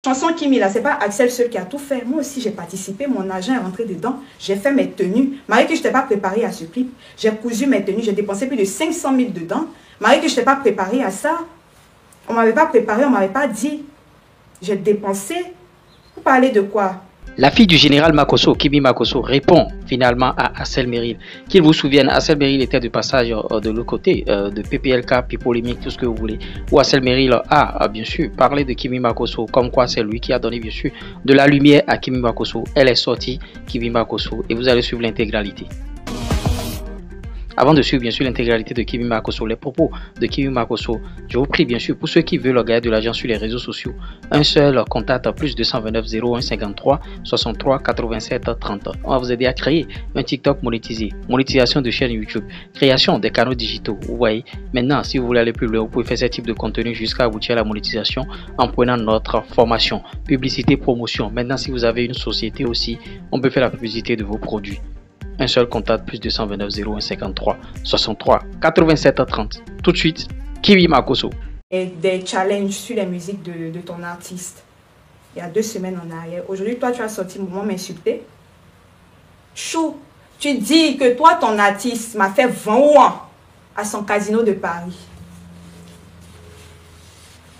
chanson Kimi, là, c'est pas Axel seul qui a tout fait. Moi aussi, j'ai participé, mon agent est rentré dedans. J'ai fait mes tenues. Malgré que je n'étais pas préparée à ce clip, j'ai cousu mes tenues. J'ai dépensé plus de 500 000 dedans. Malgré que je n'étais pas préparée à ça. On ne m'avait pas préparé, on ne m'avait pas dit. J'ai dépensé. Vous parlez de quoi? La fille du général Makosso, Kimi Makosso, répond finalement à Assel Meril. Qu'il vous souvienne, Assel Meril était de passage de l'autre côté, de PPLK, puis polémique, tout ce que vous voulez. Où Assel Meril a bien sûr parlé de Kimi Makosso, comme quoi c'est lui qui a donné bien sûr de la lumière à Kimi Makosso. Elle est sortie, Kimi Makosso, et vous allez suivre l'intégralité. Avant de suivre bien sûr l'intégralité de Kimi Makosso, les propos de Kimi Makosso, je vous prie bien sûr pour ceux qui veulent gagner de l'argent sur les réseaux sociaux, un seul contact plus 229 01 53 63 87 30. On va vous aider à créer un TikTok monétisé, monétisation de chaîne YouTube, création des canaux digitaux. Vous voyez, maintenant si vous voulez aller plus loin, vous pouvez faire ce type de contenu jusqu'à aboutir à la monétisation en prenant notre formation, publicité, promotion. Maintenant si vous avez une société aussi, on peut faire la publicité de vos produits. Un seul contact plus 229 01 53 63 87 30. Tout de suite, Kimi Makosso. Et des challenges sur les musiques de ton artiste. Il y a 2 semaines en arrière. Aujourd'hui, toi, tu as sorti Mouvement m'insulter. Chou, tu dis que toi, ton artiste m'a fait 20 ans à son casino de Paris.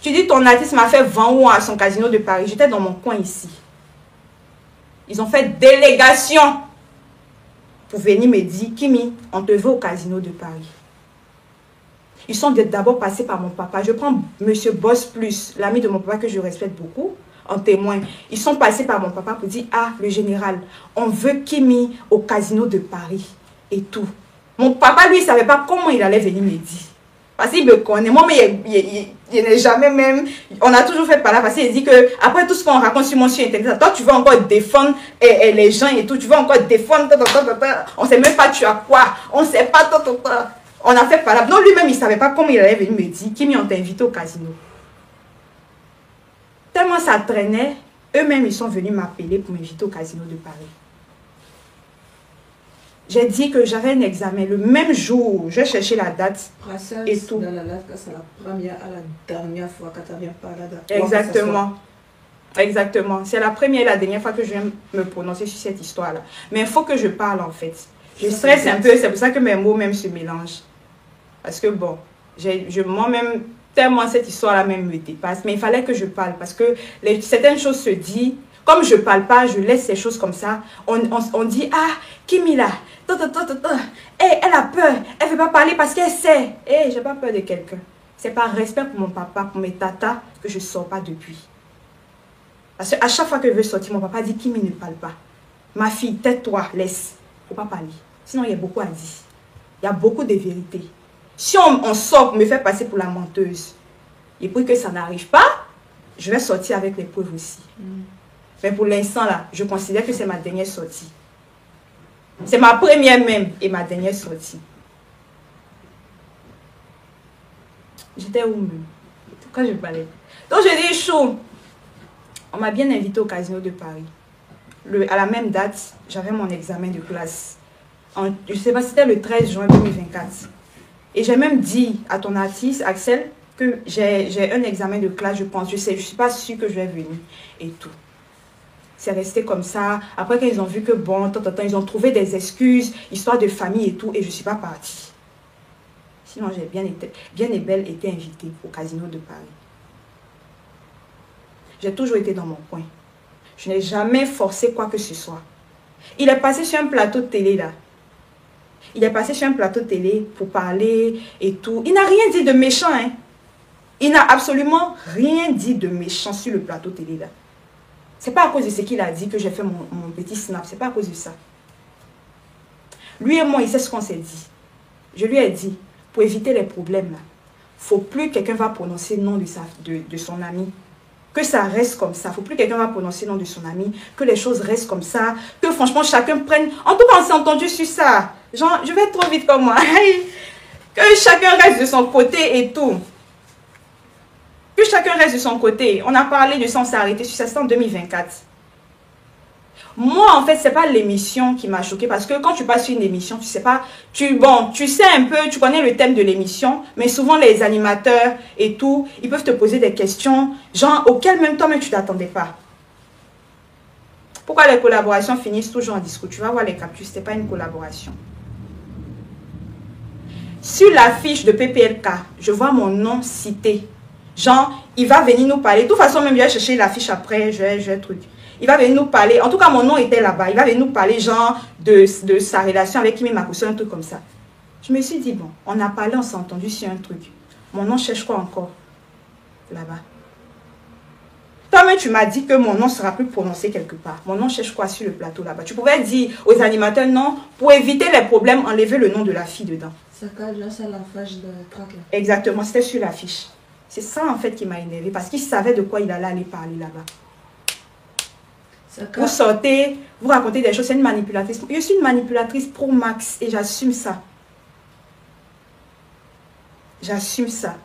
Tu dis ton artiste m'a fait 20 ans à son casino de Paris. J'étais dans mon coin ici. Ils ont fait délégation pour venir me dire, Kimi, on te veut au casino de Paris. Ils sont d'abord passés par mon papa. Je prends Monsieur Boss Plus, l'ami de mon papa que je respecte beaucoup, en témoin. Ils sont passés par mon papa pour dire, ah, le général, on veut Kimi au casino de Paris et tout. Mon papa, lui, il ne savait pas comment il allait venir me dire. Parce qu'il me connaît. Moi, mais il n'est jamais même... On a toujours fait par là parce qu'il dit que après tout ce qu'on raconte sur mon site internet, toi, tu veux encore défendre les gens et tout. Tu veux encore défendre... On ne sait même pas tu as quoi. On ne sait pas... On a fait par là. Non, lui-même, il ne savait pas comment il allait venir me dire. Kimi, on t'a invité au casino. Tellement ça traînait, eux-mêmes, ils sont venus m'appeler pour m'inviter au casino de Paris. J'ai dit que j'avais un examen le même jour. Je vais chercher la date et tout. Dans la live, c'est la première à la dernière fois que tu viens parler de... Exactement. Exactement. C'est la première et la dernière fois que je viens me prononcer sur cette histoire-là. Mais il faut que je parle en fait. Je stresse un peu. C'est pour ça que mes mots même se mélangent. Parce que bon, moi-même, tellement cette histoire-là même me dépasse. Mais il fallait que je parle parce que certaines choses se disent. Comme je ne parle pas, je laisse ces choses comme ça. On dit, ah, Kimi là, elle a peur. Elle ne veut pas parler parce qu'elle sait. Je n'ai pas peur de quelqu'un. C'est par respect pour mon papa, pour mes tatas, que je ne sors pas depuis. Parce qu'à chaque fois que je veux sortir, mon papa dit, Kimi ne parle pas. Ma fille, tais-toi, laisse. Il ne faut pas parler. Sinon, il y a beaucoup à dire. Il y a beaucoup de vérités. Si on sort, me fait passer pour la menteuse. Et pour que ça n'arrive pas, je vais sortir avec les preuves aussi. Mais pour l'instant, là, je considère que c'est ma dernière sortie. C'est ma première même et ma dernière sortie. J'étais où même? Quand je parlais. Donc, je dis chaud. On m'a bien invité au casino de Paris. À la même date, j'avais mon examen de classe. Je ne sais pas si c'était le 13 juin 2024. Et j'ai même dit à ton artiste, Axel, que j'ai un examen de classe, je pense. Je ne suis pas sûre que je vais venir et tout. C'est resté comme ça. Après, quand ils ont vu que bon, ils ont trouvé des excuses, histoire de famille et tout, et je ne suis pas partie. Sinon, j'ai bien et belle été invitée au casino de Paris. J'ai toujours été dans mon coin. Je n'ai jamais forcé quoi que ce soit. Il est passé sur un plateau de télé là. Il est passé sur un plateau de télé pour parler et tout. Il n'a rien dit de méchant, hein. Il n'a absolument rien dit de méchant sur le plateau de télé là. C'est pas à cause de ce qu'il a dit que j'ai fait mon petit snap. C'est pas à cause de ça. Lui et moi, il sait ce qu'on s'est dit. Je lui ai dit, pour éviter les problèmes, il ne faut plus que quelqu'un va prononcer le nom de son ami. Que ça reste comme ça. Il ne faut plus que quelqu'un va prononcer le nom de son ami. Que les choses restent comme ça. Que franchement, chacun prenne... En tout cas, on s'est entendu sur ça. Genre, je vais trop vite comme moi. Que chacun reste de son côté et tout. Que chacun reste de son côté. On a parlé de ça, on s'est arrêté sur ça, c'était en 2024. Moi, en fait, c'est pas l'émission qui m'a choquée parce que quand tu passes sur une émission, tu sais pas, tu sais un peu, tu connais le thème de l'émission, mais souvent les animateurs et tout, ils peuvent te poser des questions, genre auxquelles même toi-même tu t'attendais pas. Pourquoi les collaborations finissent toujours en discours? Tu vas voir les captures, c'était pas une collaboration. Sur la fiche de PPLK, je vois mon nom cité. Genre, il va venir nous parler. De toute façon, même je vais chercher la fiche après, je vais truc. Il va venir nous parler. En tout cas, mon nom était là-bas. Il va venir nous parler, genre, de sa relation avec Kimi Makosso, un truc comme ça. Je me suis dit, bon, on a parlé, on s'est entendu sur un truc. Mon nom cherche quoi encore? Là-bas. Toi-même, tu m'as dit que mon nom ne sera plus prononcé quelque part. Mon nom cherche quoi sur le plateau là-bas? Tu pouvais dire aux animateurs, non, pour éviter les problèmes, enlever le nom de la fille dedans. Ça cadre là, c'est la fâche de traque là. Exactement, c'était sur l'affiche. C'est ça en fait qui m'a énervé parce qu'il savait de quoi il allait aller parler là-bas. Vous sortez, vous racontez des choses, c'est une manipulatrice. Je suis une manipulatrice pro max et j'assume ça. J'assume ça.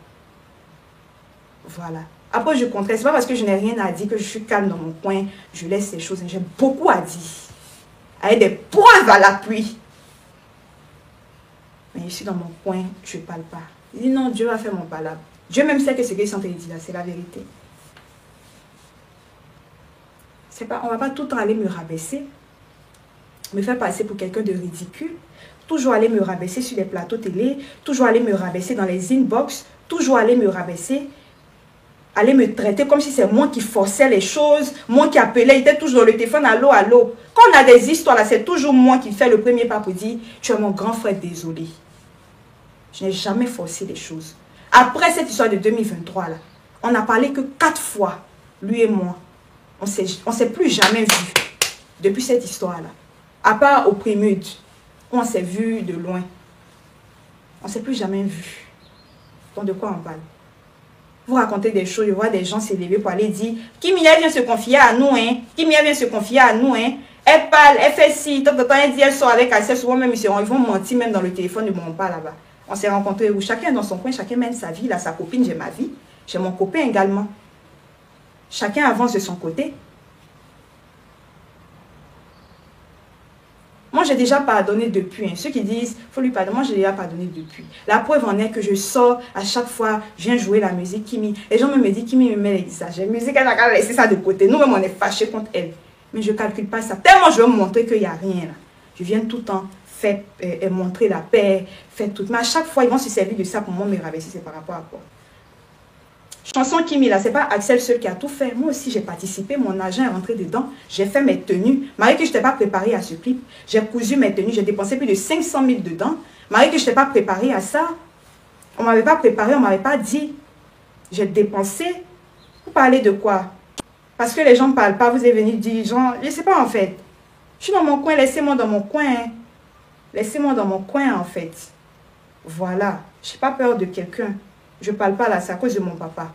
Voilà. Après, je conteste. C'est pas parce que je n'ai rien à dire que je suis calme dans mon coin. Je laisse ces choses. J'ai beaucoup à dire. Avec des preuves à l'appui. Mais je suis dans mon coin, je ne parle pas. Il dit non, Dieu va faire mon palabre. Dieu même sait que ce qu'ils sont en train de dire là, c'est la vérité. Pas, on ne va pas tout le temps aller me rabaisser, me faire passer pour quelqu'un de ridicule, toujours aller me rabaisser sur les plateaux télé, toujours aller me rabaisser dans les inbox, toujours aller me rabaisser, aller me traiter comme si c'est moi qui forçais les choses, moi qui appelais, il était toujours dans le téléphone, allô, allô. Quand on a des histoires là, c'est toujours moi qui fais le premier pas pour dire, tu es mon grand frère, désolé. Je n'ai jamais forcé les choses. Après cette histoire de 2023 là, on n'a parlé que 4 fois, lui et moi. On ne s'est plus jamais vu depuis cette histoire-là. À part au Prémude, où on s'est vu de loin. On ne s'est plus jamais vu. Donc de quoi on parle? Vous racontez des choses, je vois des gens s'élever pour aller dire Kimia vient se confier à nous, hein. Kimia vient se confier à nous, hein. Elle parle, elle fait ci, elle dit elle sort avec elle, souvent même ils vont mentir même dans le téléphone, ils ne vont pas là-bas. On s'est rencontrés où chacun dans son coin, chacun mène sa vie, là, sa copine, j'ai ma vie, j'ai mon copain également. Chacun avance de son côté. Moi, j'ai déjà pardonné depuis. Hein. Ceux qui disent, il faut lui pardonner, moi, j'ai déjà pardonné depuis. La preuve en est que je sors à chaque fois, je viens jouer la musique. Kimi, les gens me disent, Kimi me met l'exagère. Musique, elle a laissé ça de côté. Nous-mêmes, on est fâchés contre elle. Mais je ne calcule pas ça. Tellement je veux me montrer qu'il n'y a rien là. Je viens tout le temps faire, montrer la paix, faire tout. Mais à chaque fois, ils vont se servir de ça pour moi me rabaisser. C'est par rapport à quoi? Chanson Kimi, là, c'est pas Axel seul qui a tout fait. Moi aussi, j'ai participé. Mon agent est rentré dedans. J'ai fait mes tenues. Malgré que je n'étais pas préparée à ce clip, j'ai cousu mes tenues. J'ai dépensé plus de 500 000 dedans. Malgré que je n'étais pas préparée à ça. On ne m'avait pas préparé, on ne m'avait pas dit. J'ai dépensé. Vous parlez de quoi? Parce que les gens ne parlent pas. Vous êtes venus dire, genre, je ne sais pas en fait. Je suis dans mon coin, laissez-moi dans mon coin. Laissez-moi dans mon coin en fait. Voilà. Je n'ai pas peur de quelqu'un. Je ne parle pas là, c'est à cause de mon papa.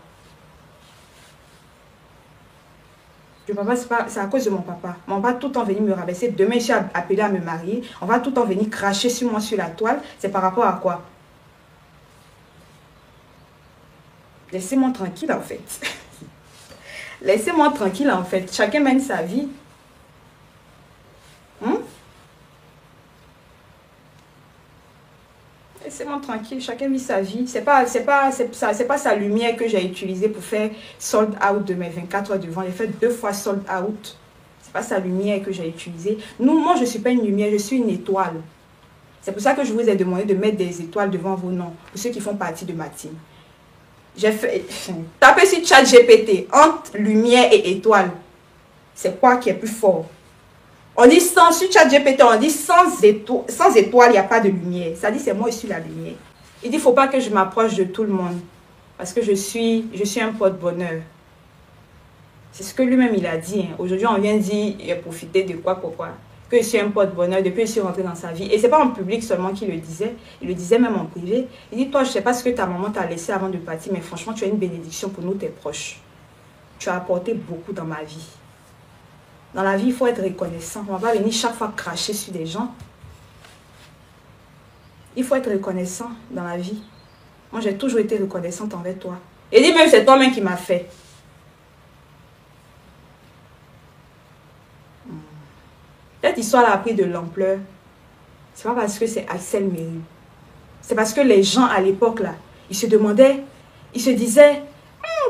C'est à cause de mon papa. On va tout le temps venir me rabaisser. Demain, je suis appelée à me marier. On va tout le temps venir cracher sur moi sur la toile. C'est par rapport à quoi? Laissez-moi tranquille en fait. Laissez-moi tranquille en fait. Chacun mène sa vie. Laissez-moi tranquille, chacun vit sa vie. C'est pas sa lumière que j'ai utilisée pour faire sold out de mes 24 heures de vente. J'ai fait 2 fois sold out. C'est pas sa lumière que j'ai utilisée. Moi, je ne suis pas une lumière, je suis une étoile. C'est pour ça que je vous ai demandé de mettre des étoiles devant vos noms, pour ceux qui font partie de ma team. J'ai fait... Tapez sur ChatGPT, entre lumière et étoile. C'est quoi qui est plus fort? On dit sans, sur ChatGPT, on dit sans étoile, il n'y a pas de lumière. Ça dit, c'est moi, je suis la lumière. Il dit, il ne faut pas que je m'approche de tout le monde. Parce que je suis un porte-bonheur. C'est ce que lui-même, il a dit. Hein. Aujourd'hui, on vient dire, il a profité de quoi, pourquoi. Que je suis un porte-bonheur depuis que je suis rentrée dans sa vie. Et ce n'est pas en public seulement qu'il le disait. Il le disait même en privé. Il dit, toi, je ne sais pas ce que ta maman t'a laissé avant de partir, mais franchement, tu es une bénédiction pour nous, tes proches. Tu as apporté beaucoup dans ma vie. Dans la vie, il faut être reconnaissant. On ne va pas venir chaque fois cracher sur des gens. Il faut être reconnaissant dans la vie. Moi, j'ai toujours été reconnaissante envers toi. Et dit même, c'est toi-même qui m'as fait. Cette histoire-là a pris de l'ampleur. C'est pas parce que c'est Axel Méru. C'est parce que les gens à l'époque, là, ils se demandaient, ils se disaient,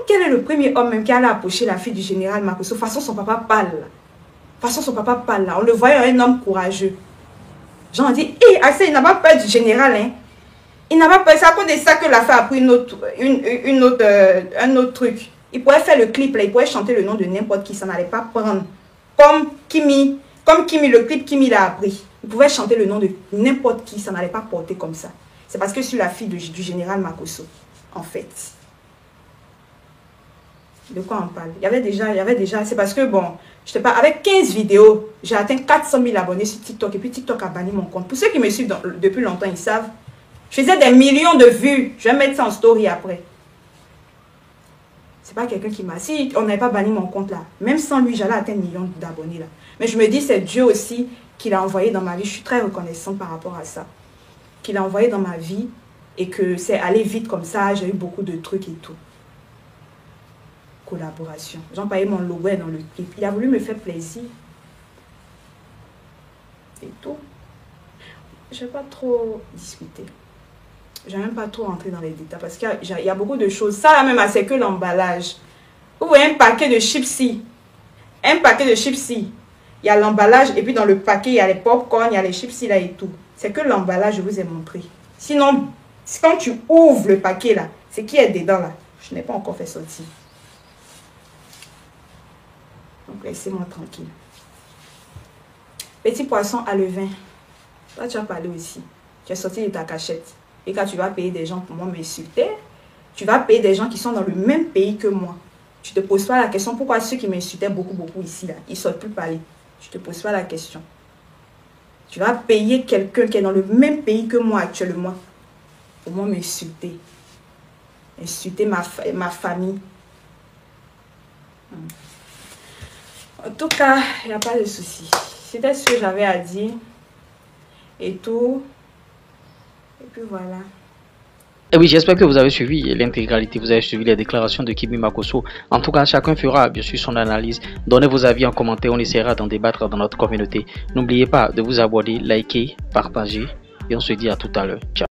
quel est le premier homme même qui allait approcher la fille du général Makosso? De toute façon, son papa parle. De toute façon, son papa parle là. On le voyait un homme courageux. Jean a dit, hé, Axel, il n'a pas peur du général, hein. Il n'a pas peur. C'est à cause de ça que la fille a pris un autre truc. Il pourrait faire le clip là, il pourrait chanter le nom de n'importe qui, ça n'allait pas prendre. Comme Kimi, le clip Kimi l'a appris. Il pouvait chanter le nom de n'importe qui, ça n'allait pas porter comme ça. C'est parce que c'est la fille du général Makosso, en fait. De quoi on parle? Il y avait déjà, c'est parce que bon, je sais pas, avec 15 vidéos, j'ai atteint 400 000 abonnés sur TikTok et puis TikTok a banni mon compte. Pour ceux qui me suivent depuis longtemps, ils savent. Je faisais des millions de vues. Je vais mettre ça en story après. C'est pas quelqu'un qui m'a... Si on n'avait pas banni mon compte là, même sans lui, j'allais atteindre millions d'abonnés là. Mais je me dis, c'est Dieu aussi qui l'a envoyé dans ma vie. Je suis très reconnaissante par rapport à ça. Qu'il a envoyé dans ma vie et que c'est allé vite comme ça. J'ai eu beaucoup de trucs et tout. Collaboration. J'ai employé mon logo dans le clip. Il a voulu me faire plaisir. Et tout. Je ne vais pas trop discuter. Je ne vais même pas trop rentrer dans les détails parce qu'il y a beaucoup de choses. Ça là même, c'est que l'emballage. Vous voyez un paquet de chipsy. Un paquet de chipsy. Il y a l'emballage et puis dans le paquet, il y a les popcorn, il y a les chipsy là et tout. C'est que l'emballage, je vous ai montré. Sinon, quand tu ouvres le paquet là, c'est qui est dedans là. Je n'ai pas encore fait sortir. Donc laissez-moi tranquille. Petit poisson à levain. Toi, tu as parlé aussi. Tu es sorti de ta cachette. Et quand tu vas payer des gens pour moi m'insulter, tu vas payer des gens qui sont dans le même pays que moi. Tu ne te poses pas la question pourquoi ceux qui m'insultaient beaucoup ici, là, ils ne sortent plus parler. Tu ne te poses pas la question. Tu vas payer quelqu'un qui est dans le même pays que moi actuellement pour moi m'insulter. Insulter ma famille. En tout cas, il n'y a pas de souci. C'était ce que j'avais à dire. Et tout. Et puis voilà. Et oui, j'espère que vous avez suivi l'intégralité, vous avez suivi les déclarations de Kimi Makosso. En tout cas, chacun fera bien sûr son analyse. Donnez vos avis en commentaire, on essaiera d'en débattre dans notre communauté. N'oubliez pas de vous abonner, liker, partager et on se dit à tout à l'heure. Ciao.